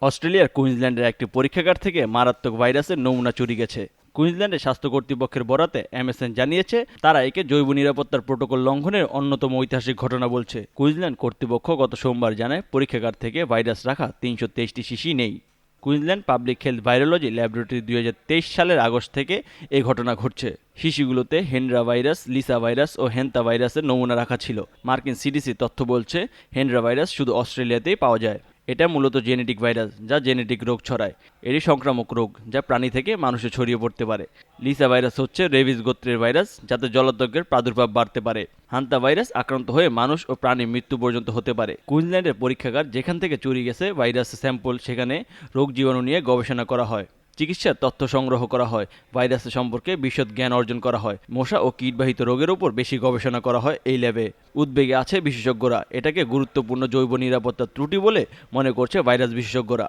অস্ট্রেলিয়ার কুইন্সল্যান্ডের একটি পরীক্ষাগার থেকে মারাত্মক ভাইরাসের নমুনা চুরি গেছে। কুইন্সল্যান্ডের স্বাস্থ্য কর্তৃপক্ষের বরাতে এমএসএন জানিয়েছে, তারা একে জৈব নিরাপত্তার প্রোটোকল লঙ্ঘনের অন্যতম ঐতিহাসিক ঘটনা বলছে। কুইন্সল্যান্ড কর্তৃপক্ষ গত সোমবার জানায়, পরীক্ষাগার থেকে ভাইরাস রাখা ৩২৩টি শিশি নেই। Queensland public health virology laboratory ২০২৩ সালের আগস্ট থেকে এই ঘটনা ঘটছে। শিশুগুলোতে হেন্ড্রা ভাইরাস, লিসা ভাইরাস ও হেন্তা ভাইরাসের নমুনা রাখা ছিল। মার্কিন সিডিসি তথ্য বলছে, হেন্ড্রা ভাইরাস শুধু অস্ট্রেলিয়াতেই পাওয়া যায়। এটা মূলত জেনেটিক ভাইরাস, যা জেনেটিক রোগ ছড়ায়। এটি সংক্রামক রোগ, যা প্রাণী থেকে মানুষে ছড়িয়ে পড়তে পারে। লিসা ভাইরাস হচ্ছে রেবিস গোত্রের ভাইরাস, যাতে জলাতঙ্কের প্রাদুর্ভাব বাড়তে পারে। হান্তা ভাইরাস আক্রান্ত হয়ে মানুষ ও প্রাণী মৃত্যু পর্যন্ত হতে পারে। কুইন্সল্যান্ডের পরীক্ষাগার যেখান থেকে চুরি গেছে ভাইরাস স্যাম্পল, সেখানে রোগ জীবাণু নিয়ে গবেষণা করা হয়। চিকিৎসার তথ্য সংগ্রহ করা হয়, ভাইরাসের সম্পর্কে বিশদ জ্ঞান অর্জন করা হয়। মশা ও কীটবাহিত রোগের উপর বেশি গবেষণা করা হয় এই ল্যাবে। উদ্বেগে আছে বিশেষজ্ঞরা, এটাকে গুরুত্বপূর্ণ জৈব নিরাপত্তার ত্রুটি বলে মনে করছে ভাইরাস বিশেষজ্ঞরা।